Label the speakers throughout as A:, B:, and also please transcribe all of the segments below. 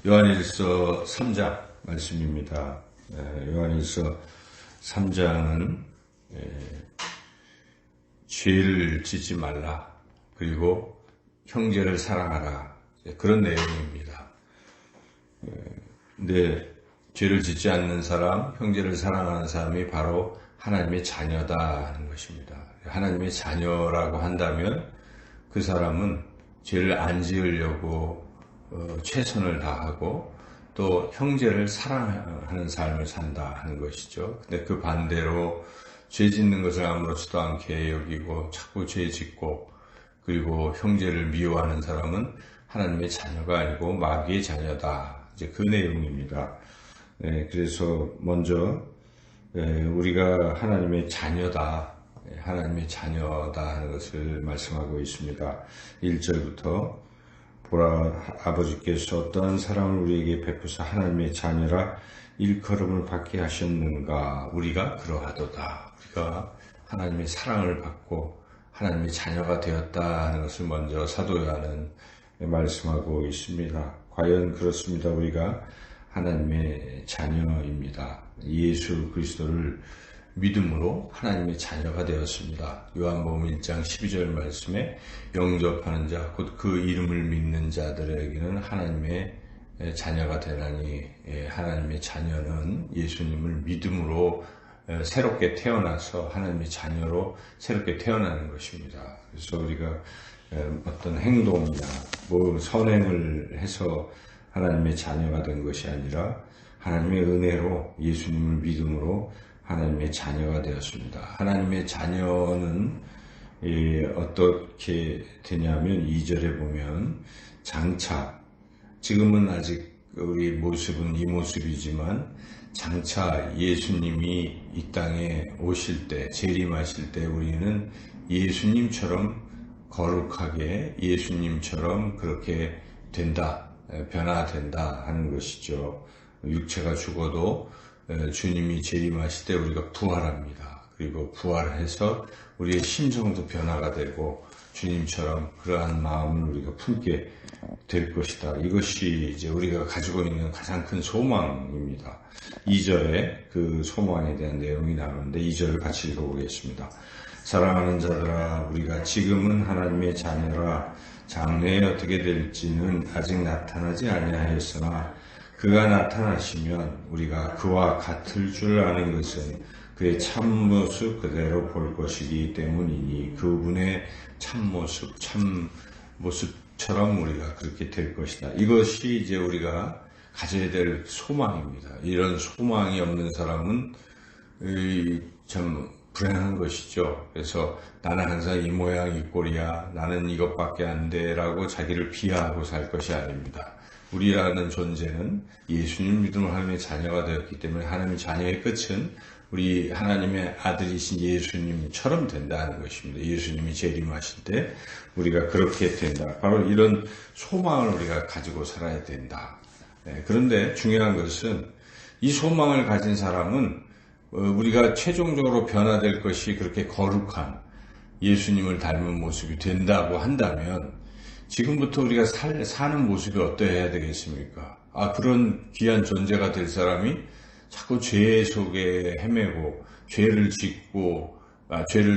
A: 요한일서 3장 말씀입니다. 요한일서 3장은 죄를 짓지 말라, 그리고 형제를 사랑하라, 그런 내용입니다. 근데 죄를 짓지 않는 사람, 형제를 사랑하는 사람이 바로 하나님의 자녀다 하는 것입니다. 하나님의 자녀라고 한다면 그 사람은 죄를 안 지으려고 최선을 다하고 또 형제를 사랑하는 삶을 산다 하는 것이죠. 근데 그 반대로 죄 짓는 것을 아무렇지도 않게 여기고 자꾸 죄 짓고 그리고 형제를 미워하는 사람은 하나님의 자녀가 아니고 마귀의 자녀다. 이제 그 내용입니다. 그래서 먼저 우리가 하나님의 자녀다, 하나님의 자녀다 하는 것을 말씀하고 있습니다. 1절부터 보라, 아버지께서 어떠한 사랑을 우리에게 베푸사 하나님의 자녀라 일컬음을 받게 하셨는가. 우리가 그러하도다. 우리가 하나님의 사랑을 받고 하나님의 자녀가 되었다 하는 것을 먼저 사도 요한은 말씀하고 있습니다. 과연 그렇습니다. 우리가 하나님의 자녀입니다. 예수 그리스도를 믿음으로 하나님의 자녀가 되었습니다. 요한복음 1장 12절 말씀에 영접하는 자, 곧 그 이름을 믿는 자들에게는 하나님의 자녀가 되나니, 하나님의 자녀는 예수님을 믿음으로 새롭게 태어나서 하나님의 자녀로 새롭게 태어나는 것입니다. 그래서 우리가 어떤 행동이나 선행을 해서 하나님의 자녀가 된 것이 아니라 하나님의 은혜로 예수님을 믿음으로 하나님의 자녀가 되었습니다. 하나님의 자녀는 어떻게 되냐면 2절에 보면 장차, 지금은 아직 우리 모습은 이 모습이지만 장차 예수님이 이 땅에 오실 때, 재림하실 때 우리는 예수님처럼 거룩하게, 예수님처럼 그렇게 된다, 변화된다 하는 것이죠. 육체가 죽어도 주님이 재림하실 때 우리가 부활합니다. 그리고 부활해서 우리의 심정도 변화가 되고 주님처럼 그러한 마음을 우리가 품게 될 것이다. 이것이 이제 우리가 가지고 있는 가장 큰 소망입니다. 2절에 그 소망에 대한 내용이 나오는데 2절을 같이 읽어보겠습니다. 사랑하는 자들아, 우리가 지금은 하나님의 자녀라. 장래에 어떻게 될지는 아직 나타나지 아니하였으나 그가 나타나시면 우리가 그와 같을 줄 아는 것은 그의 참모습 그대로 볼 것이기 때문이니 그분의 참모습처럼 우리가 그렇게 될 것이다. 이것이 이제 우리가 가져야 될 소망입니다. 이런 소망이 없는 사람은 참 불행한 것이죠. 그래서 나는 항상 이 모양 이 꼴이야, 나는 이것밖에 안 돼 라고 자기를 비하하고 살 것이 아닙니다. 우리라는 존재는 예수님 믿음으로 하나님의 자녀가 되었기 때문에 하나님의 자녀의 끝은 우리 하나님의 아들이신 예수님처럼 된다는 것입니다. 예수님이 재림하실 때 우리가 그렇게 된다. 바로 이런 소망을 우리가 가지고 살아야 된다. 그런데 중요한 것은 이 소망을 가진 사람은 우리가 최종적으로 변화될 것이 그렇게 거룩한 예수님을 닮은 모습이 된다고 한다면 지금부터 우리가 사는 모습이 어떠해야 되겠습니까? 그런 귀한 존재가 될 사람이 자꾸 죄 속에 헤매고 죄를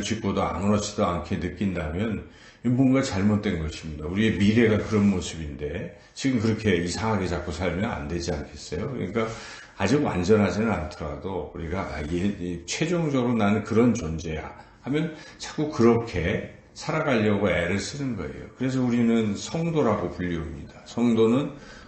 A: 짓고도 아무렇지도 않게 느낀다면 뭔가 잘못된 것입니다. 우리의 미래가 그런 모습인데 지금 그렇게 이상하게 자꾸 살면 안 되지 않겠어요? 그러니까 아직 완전하지는 않더라도 우리가 최종적으로 나는 그런 존재야 하면 자꾸 그렇게 살아가려고 애를 쓰는 거예요. 그래서 우리는 성도라고 불리웁니다.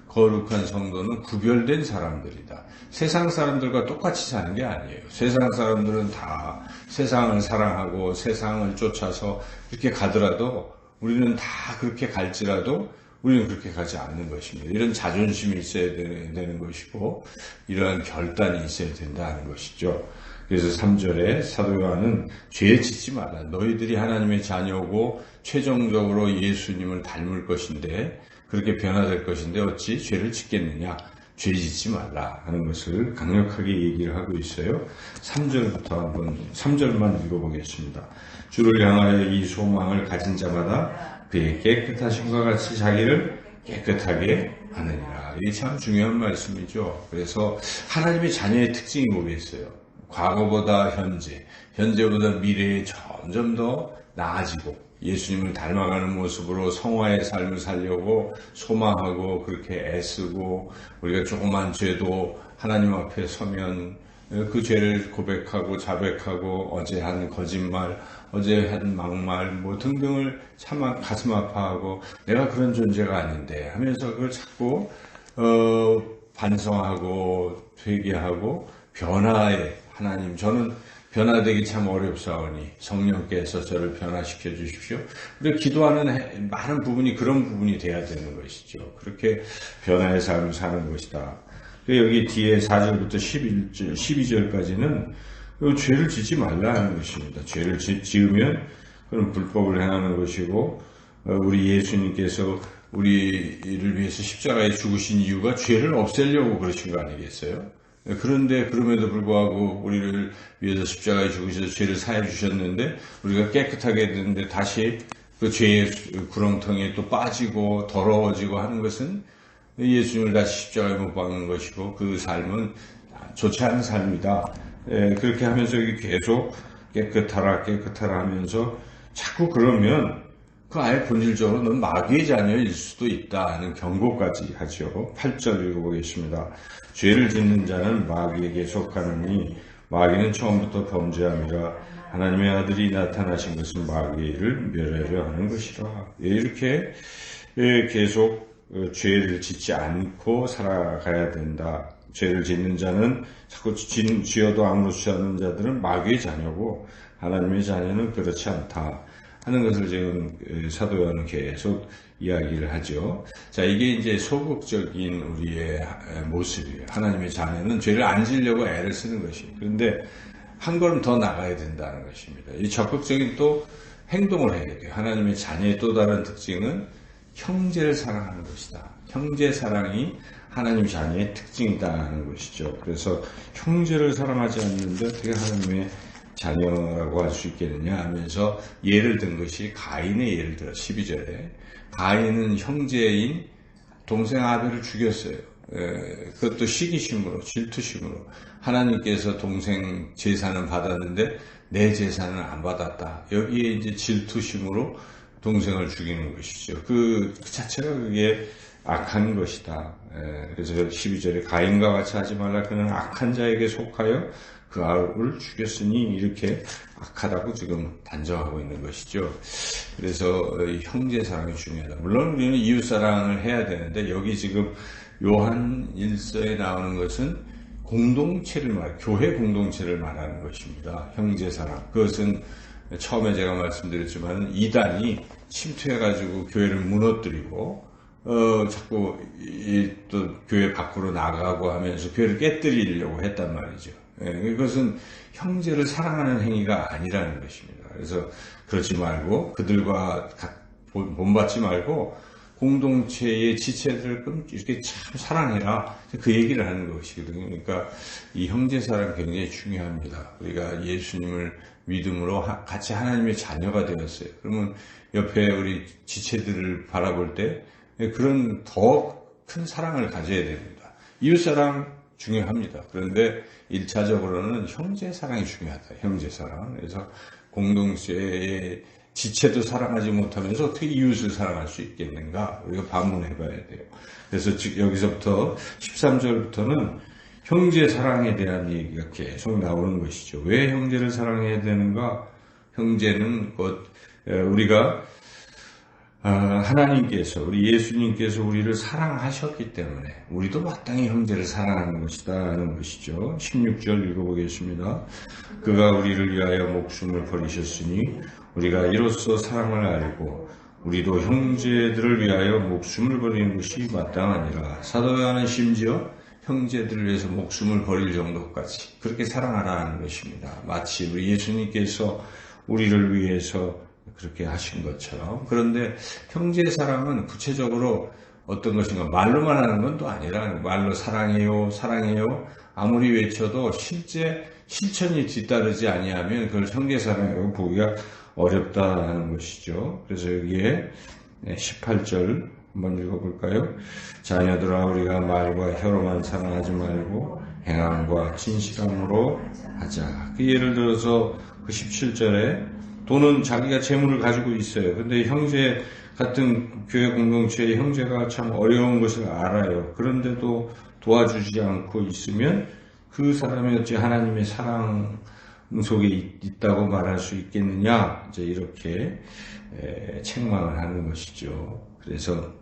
A: 거룩한 성도는 구별된 사람들이다. 세상 사람들과 똑같이 사는 게 아니에요. 세상 사람들은 다 세상을 사랑하고 세상을 쫓아서 이렇게 가더라도 우리는 다 그렇게 갈지라도 우리는 그렇게 가지 않는 것입니다. 이런 자존심이 있어야 되는 것이고 이러한 결단이 있어야 된다는 것이죠. 그래서 3절에 사도 요한은 죄 짓지 마라. 너희들이 하나님의 자녀고 최종적으로 예수님을 닮을 것인데 그렇게 변화될 것인데 어찌 죄를 짓겠느냐. 죄 짓지 말라 하는 것을 강력하게 얘기를 하고 있어요. 3절만 읽어보겠습니다. 주를 향하여 이 소망을 가진 자마다 그의 깨끗하심과 같이 자기를 깨끗하게 하느니라. 이게 참 중요한 말씀이죠. 그래서 하나님의 자녀의 특징이 뭐겠어요? 과거보다 현재, 현재보다 미래에 점점 더 나아지고 예수님을 닮아가는 모습으로 성화의 삶을 살려고 소망하고 그렇게 애쓰고, 우리가 조그만 죄도 하나님 앞에 서면 그 죄를 고백하고 자백하고 어제 한 거짓말, 어제 한 막말 뭐 등등을 참 가슴 아파하고 내가 그런 존재가 아닌데 하면서 그걸 자꾸 반성하고 회개하고 변화에, 하나님 저는 변화되기 참 어렵사오니 성령께서 저를 변화시켜 주십시오. 우리가 기도하는 많은 부분이 그런 부분이 돼야 되는 것이죠. 그렇게 변화의 삶을 사는 것이다. 여기 뒤에 4절부터 12절까지는 죄를 짓지 말라는 것입니다. 죄를 지으면 그런 불법을 행하는 것이고, 우리 예수님께서 우리를 위해서 십자가에 죽으신 이유가 죄를 없애려고 그러신 거 아니겠어요? 그런데 그럼에도 불구하고 우리를 위해서 십자가에 죽으셔서 죄를 사해 주셨는데 우리가 깨끗하게 되는데 다시 그 죄의 구렁텅이에 또 빠지고 더러워지고 하는 것은 예수님을 다시 십자가에 못 박는 것이고, 그 삶은 좋지 않은 삶이다. 그렇게 하면서 계속 깨끗하라 하면서 자꾸 그러면 그 아예 본질적으로 넌 마귀의 자녀일 수도 있다 하는 경고까지 하죠. 8절 읽어보겠습니다. 죄를 짓는 자는 마귀에게 속하느니 마귀는 처음부터 범죄함이라 하나님의 아들이 나타나신 것은 마귀를 멸하려 하는 것이라. 이렇게 계속 죄를 짓지 않고 살아가야 된다. 죄를 짓는 자는, 자꾸 지어도 아무렇지 않은 자들은 마귀의 자녀고 하나님의 자녀는 그렇지 않다 하는 것을 지금 사도 요한은 계속 이야기를 하죠. 자, 이게 이제 소극적인 우리의 모습이에요. 하나님의 자녀는 죄를 안 지으려고 애를 쓰는 것이에요. 그런데 한 걸음 더 나가야 된다는 것입니다. 이 적극적인 또 행동을 해야 돼요. 하나님의 자녀의 또 다른 특징은 형제를 사랑하는 것이다. 형제 사랑이 하나님 자녀의 특징이다 하는 것이죠. 그래서 형제를 사랑하지 않는데 어떻게 하나님의 자녀라고 할 수 있겠느냐 하면서 예를 든 것이 가인의 예를 들어 12절에 가인은 형제인 동생 아벨을 죽였어요. 그것도 시기심으로, 질투심으로. 하나님께서 동생 제사는 받았는데 내 제사는 안 받았다. 여기에 이제 질투심으로 동생을 죽이는 것이죠. 그 자체가 그게 악한 것이다. 그래서 12절에 가인과 같이 하지 말라. 그는 악한 자에게 속하여 그 아우를 죽였으니 이렇게 악하다고 지금 단정하고 있는 것이죠. 그래서 형제 사랑이 중요하다. 물론 우리는 이웃 사랑을 해야 되는데 여기 지금 요한 1서에 나오는 것은 공동체를 교회 공동체를 말하는 것입니다. 형제 사랑. 그것은 처음에 제가 말씀드렸지만 이단이 침투해가지고 교회를 무너뜨리고 자꾸 또 교회 밖으로 나가고 하면서 교회를 깨뜨리려고 했단 말이죠. 이것은 형제를 사랑하는 행위가 아니라는 것입니다. 그래서 그러지 말고 그들과 본받지 말고 공동체의 지체들을 이렇게 참 사랑해라. 그 얘기를 하는 것이거든요. 그러니까 이 형제 사랑 굉장히 중요합니다. 우리가 예수님을 믿음으로 같이 하나님의 자녀가 되었어요. 그러면 옆에 우리 지체들을 바라볼 때 그런 더 큰 사랑을 가져야 됩니다. 이웃사랑 중요합니다. 그런데 1차적으로는 형제 사랑이 중요하다. 형제 사랑. 그래서 공동체의 지체도 사랑하지 못하면서 어떻게 이웃을 사랑할 수 있겠는가? 우리가 반문해 봐야 돼요. 그래서 여기서부터 13절부터는 형제 사랑에 대한 얘기가 계속 나오는 것이죠. 왜 형제를 사랑해야 되는가? 형제는 곧 우리가 하나님께서, 우리 예수님께서 우리를 사랑하셨기 때문에 우리도 마땅히 형제를 사랑하는 것이다 하는 것이죠. 16절 읽어보겠습니다. 그가 우리를 위하여 목숨을 버리셨으니 우리가 이로써 사랑을 알고 우리도 형제들을 위하여 목숨을 버리는 것이 마땅하니라. 사도 요한은 심지어 형제들을 위해서 목숨을 버릴 정도까지 그렇게 사랑하라 하는 것입니다. 마치 우리 예수님께서 우리를 위해서 그렇게 하신 것처럼. 그런데 형제 사랑은 구체적으로 어떤 것인가 말로만 하는 건 또 아니라 말로 사랑해요 사랑해요 아무리 외쳐도 실천이 뒤따르지 아니하면 그걸 형제 사랑이라고 보기가 어렵다 하는 것이죠. 그래서 여기에 18절 한번 읽어볼까요? 자녀들아 우리가 말과 혀로만 사랑하지 말고 행함과 진실함으로 하자. 그 예를 들어서 그 17절에 또는 자기가 재물을 가지고 있어요. 근데 형제 같은 교회 공동체의 형제가 참 어려운 것을 알아요. 그런데도 도와주지 않고 있으면 그 사람이 어찌 하나님의 사랑 속에 있다고 말할 수 있겠느냐? 이제 이렇게 책망을 하는 것이죠. 그래서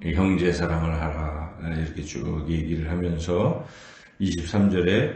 A: 형제 사랑을 하라 이렇게 쭉 얘기를 하면서 23절에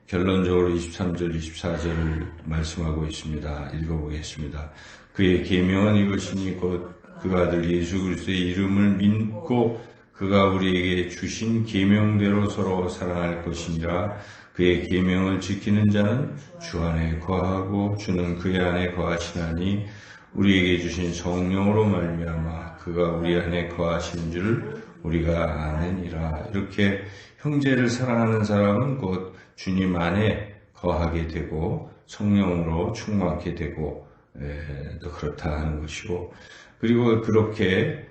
A: 결론적으로 23절, 24절을 말씀하고 있습니다. 읽어보겠습니다. 그의 계명은 이것이니 곧 그 아들 예수 그리스도의 이름을 믿고 그가 우리에게 주신 계명대로 서로 사랑할 것이니라. 그의 계명을 지키는 자는 주 안에 거하고 주는 그의 안에 거하시나니 우리에게 주신 성령으로 말미암아 그가 우리 안에 거하신 줄 우리가 아느니라. 이렇게 형제를 사랑하는 사람은 곧 주님 안에 거하게 되고 성령으로 충만하게 되고 또 그렇다 하는 것이고, 그리고 그렇게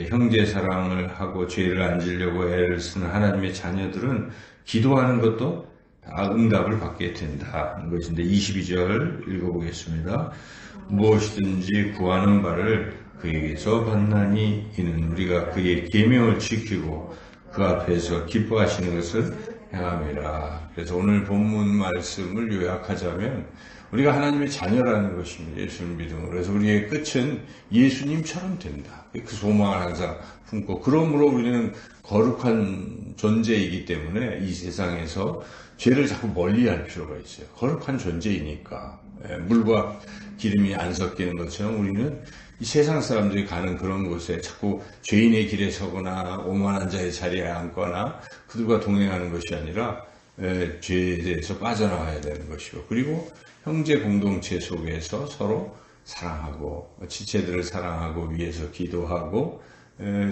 A: 형제 사랑을 하고 죄를 안 지려고 애를 쓰는 하나님의 자녀들은 기도하는 것도 다 응답을 받게 된다는 것인데 22절 읽어보겠습니다. 무엇이든지 구하는 바를 그에게서 받나니 이는 우리가 그의 계명을 지키고 그 앞에서 기뻐하시는 것을 행함이라. 그래서 오늘 본문 말씀을 요약하자면 우리가 하나님의 자녀라는 것입니다. 예수를 믿음으로. 그래서 우리의 끝은 예수님처럼 된다. 그 소망을 항상 품고, 그러므로 우리는 거룩한 존재이기 때문에 이 세상에서 죄를 자꾸 멀리할 필요가 있어요. 거룩한 존재이니까. 물과 기름이 안 섞이는 것처럼 우리는 이 세상 사람들이 가는 그런 곳에 자꾸 죄인의 길에 서거나 오만한 자의 자리에 앉거나 그들과 동행하는 것이 아니라 죄에 대해서 빠져나와야 되는 것이고, 그리고 형제 공동체 속에서 서로 사랑하고 지체들을 사랑하고 위해서 기도하고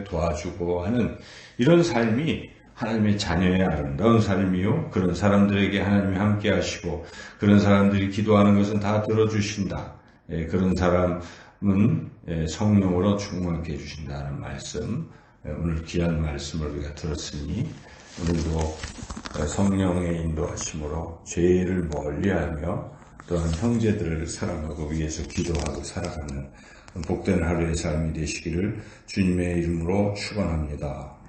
A: 도와주고 하는 이런 삶이 하나님의 자녀의 아름다운 삶이요, 그런 사람들에게 하나님이 함께 하시고 그런 사람들이 기도하는 것은 다 들어주신다. 그런 사람은 성령으로 충만케 해주신다는 말씀, 오늘 귀한 말씀을 우리가 들었으니 오늘도 성령의 인도하심으로 죄를 멀리하며 또한 형제들을 사랑하고 위해서 기도하고 살아가는 복된 하루의 삶이 되시기를 주님의 이름으로 축원합니다.